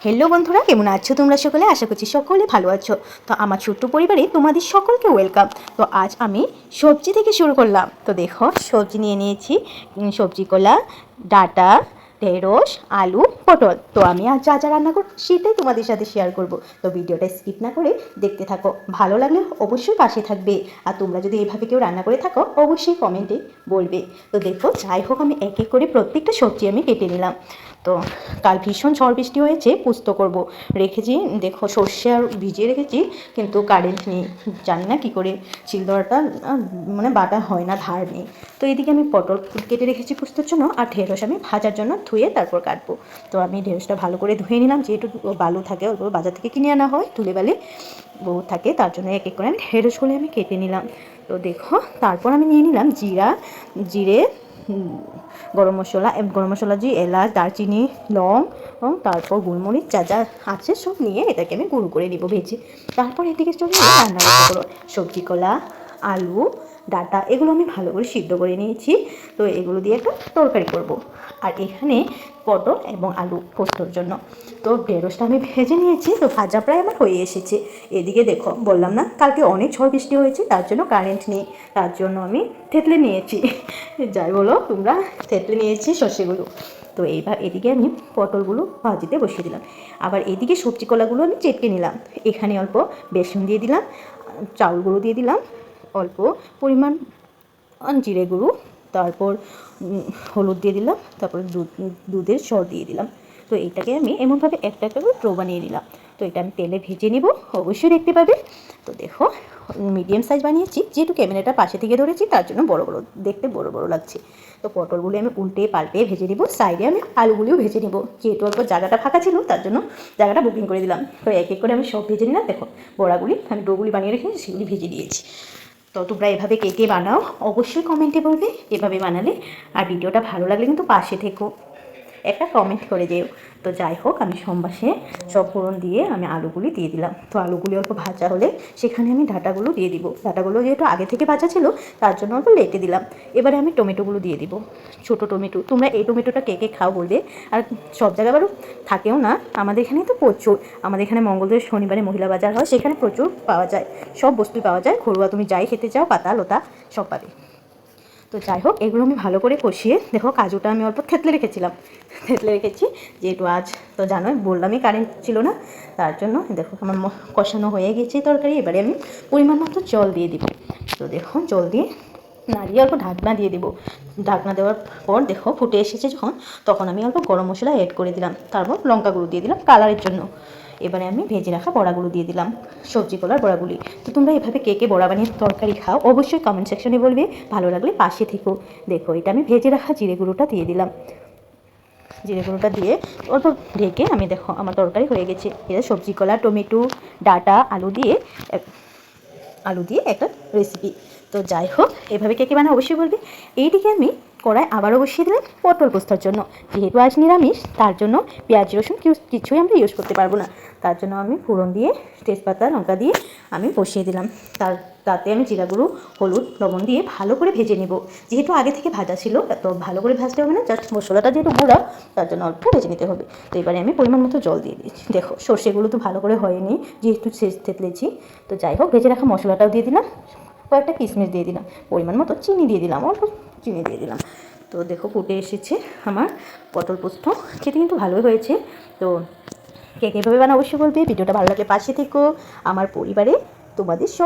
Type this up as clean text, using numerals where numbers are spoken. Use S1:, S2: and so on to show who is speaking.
S1: Hello বন্ধুরা, কেমন আছো তোমরা সকলে? আশা করছি সকলে ভালো আছো। তো আমার ছোট্ট পরিবারে তোমাদের সকলকে ওয়েলকাম। তো আজ আমি সবজি থেকে শুরু করলাম। তো দেখো, সবজি নিয়ে নিয়েছি, সবজি কলা, ডাঁটা, ঢেঁড়স, আলু, পটল। তো আমি আজ যা যা রান্না করব সেটাই তোমাদের সাথে শেয়ার করব। তো ভিডিওটা স্কিপ না করে দেখতে থাকো। ভালো লাগলে অবশ্যই পাশে থাকবে। আর তোমরা যদি এইভাবে কেউ রান্না করে থাকো অবশ্যই কমেন্টে বলবে। তো দেখো, যাই হোক, আমি এক এক করে প্রত্যেকটা সবজি আমি কেটে নিলাম। তো কাল ভীষণ ঝড় বৃষ্টি হয়েছে, পুস্ত করব রেখেছি। দেখো, সর্ষে আর ভিজিয়ে রেখেছি, কিন্তু কারেন্ট নেই। জানি না কী করে শিলনোড়াটা মানে বাটা হয় না, ধার নেই। তো এদিকে আমি পটল কেটে রেখেছি পুস্তর জন্য, আর ঢেঁড়স আমি ভাজার জন্য ধুয়ে তারপর কাটবো। তো আমি ঢেঁড়সটা ভালো করে ধুয়ে নিলাম, যেহেতু বালু থাকে, অল্প বাজার থেকে কিনে আনা হয়, তুলে বালি বহু থাকে, তার জন্য এক এক করে আমি ঢেঁড়সগুলো আমি কেটে নিলাম। তো দেখো, তারপর আমি নিয়ে নিলাম জিরে, গরম মশলা যে এলাচ, দারচিনি, লং, তারপর গোলমরিচ, যা যা আছে সব নিয়ে এটাকে আমি গুঁড়ো করে নিব ভেজে। তারপর এদিকে চলে রান্না করবো সবজি কলা, আলু, ডাঁটা, এগুলো আমি ভালো করে সিদ্ধ করে নিয়েছি। তো এগুলো দিয়ে একটা তরকারি করব। আর এখানে পটল এবং আলু পোস্তর জন্য। তো ঢেঁড়সটা আমি ভেজে নিয়েছি, তো ভাজা প্রায় আমার হয়ে এসেছে। এদিকে দেখো, বললাম না কালকে অনেক ঝড় বৃষ্টি হয়েছে, তার জন্য কারেন্ট নেই, তার জন্য আমি থেতলে নিয়েছি। যাই বলো তোমরা, থেতলে নিয়েছি সর্ষেগুলো। তো এইবার এদিকে আমি পটলগুলো ভাজিতে বসিয়ে দিলাম। আবার এদিকে সবজি কলাগুলো আমি চেটকে নিলাম। এখানে অল্প বেসন দিয়ে দিলাম, চাউলগুলো দিয়ে দিলাম, অল্প পরিমাণ জিরে গুঁড়ো, তারপর হলুদ দিয়ে দিলাম, তারপর দুধের সর দিয়ে দিলাম। তো এইটাকে আমি এমনভাবে একটা একটা করে ডো বানিয়ে নিলাম। তো এটা আমি তেলে ভেজে নেব, অবশ্যই দেখতে পাবে। তো দেখো, মিডিয়াম সাইজ বানিয়েছি, যেহেতু ক্যামেরাটা পাশে থেকে ধরেছি তার জন্য দেখতে বড় বড় লাগছে। তো পটলগুলো আমি উল্টে পাল্টে ভেজে নেব, সাইডে আমি আলুগুলিও ভেজে নেব, যেহেতু অল্প জায়গাটা ফাঁকা ছিল তার জন্য জায়গাটা বুকিং করে দিলাম। তো এক এক করে আমি সব ভেজে নিলাম। দেখো, বড়াগুলি আমি ডোগুলি বানিয়ে রেখেছি, সেগুলি ভেজে দিয়েছি। তো তোমরা এভাবে কে কে বানাও অবশ্যই কমেন্টে বলবে এভাবে বানালে। আর ভিডিওটা ভালো লাগলে কিন্তু পাশে থেকো, একটা কমেন্ট করে দিও। তো যাই হোক, আমি সোমবাসে সব ফোড়ন দিয়ে আমি আলুগুলি দিয়ে দিলাম। তো আলুগুলি অল্প ভাজা হলে সেখানে আমি ডাঁটাগুলো দিয়ে দিব। ডাঁটাগুলো যেহেতু আগে থেকে ভাজা ছিল তার জন্য অল্প লেটে দিলাম। এবারে আমি টমেটোগুলো দিয়ে দিব, ছোটো টমেটো। তোমরা এই টমেটোটা কে কে খাও বলবে। আর সব জায়গায় আবারও থাকেও না, আমাদের এখানে তো প্রচুর। আমাদের এখানে মঙ্গলবার শনিবারে মহিলা বাজার হয়, সেখানে প্রচুর পাওয়া যায়, সব বস্তুই পাওয়া যায়। ঘরোয়া তুমি যাই খেতে চাও, পাতা লতা সব পাবে। তো যাই হোক, এগুলো আমি ভালো করে কষিয়ে, দেখো কাজুটা আমি অল্প থেতলে রেখেছি, যেহেতু আজ তো জানোই বললামই কারেন্ট ছিল না, তার জন্য দেখো আমার কষানো হয়ে গেছে তরকারি। এবারে আমি পরিমাণ মতো জল দিয়ে দিব। তো দেখো, জল দিয়ে নাড়িয়ে অল্প ঢাকনা দিয়ে দেবো। ঢাকনা দেওয়ার পর দেখো ফুটে এসেছে যখন, তখন আমি অল্প গরম মশলা অ্যাড করে দিলাম, তারপর লঙ্কা গুঁড়ো দিয়ে দিলাম কালারের জন্য। এবারে আমি ভেজে রাখা বড়াগুলো দিয়ে দিলাম, সবজি কলার বড়াগুলি। তো তোমরা এভাবে কে কে বড়া বানিয়ে তরকারি খাও অবশ্যই কমেন্ট সেকশনে বলবে, ভালো লাগলে পাশে থেকো। দেখো, এটা আমি ভেজে রাখা জিরে গুঁড়োটা দিয়ে দিলাম। জিরে গুঁড়োটা দিয়ে অল্প ঢেকে আমি, দেখো আমার তরকারি হয়ে গেছে। এটা সবজি কলা, টমেটো, ডাঁটা, আলু দিয়ে একটা রেসিপি। তো যাই হোক, এভাবে কে কে বানায় অবশ্যই বলবে। এইদিকে আমি কড়াই আবারও বসিয়ে দিলাম পটল পোস্তার জন্য। যেহেতু আজ নিরামিষ, তার জন্য পেঁয়াজ রসুন কিছুই আমরা ইউজ করতে পারবো না। তার জন্য আমি ফোড়ন দিয়ে, তেজপাতা, লঙ্কা দিয়ে আমি বসিয়ে দিলাম। তাতে আমি জিরা গুঁড়ো, হলুদ, লবণ দিয়ে ভালো করে ভেজে নেব। যেহেতু আগে থেকে ভাজা ছিল, তো ভালো করে ভাজতে হবে না, জাস্ট মশলাটা যেহেতু গুঁড়া, তার জন্য অল্প ভেজে নিতে হবে। তো এবারে আমি পরিমাণ মতো জল দিয়ে দিয়েছি। দেখো, সর্ষেগুলো তো ভালো করে হয়নি, যেহেতু থেতলেছি। তো যাই হোক, ভেজে রাখা মশলাটাও দিয়ে দিলাম, কয়েকটা কিশমিশ দিয়ে দিলাম, পরিমাণ মতো চিনি দিয়ে দিলাম, অল্প চিনি দিয়ে দিলাম। তো দেখো, ফুটে এসেছে আমার পটল পোস্ত, খেতে কিন্তু ভালোই হয়েছে। তো কে কীভাবে বানা অবশ্যই বলবে। ভিডিওটা ভালো লাগলে পাশে থেকো। আমার পরিবারে তোমাদের সব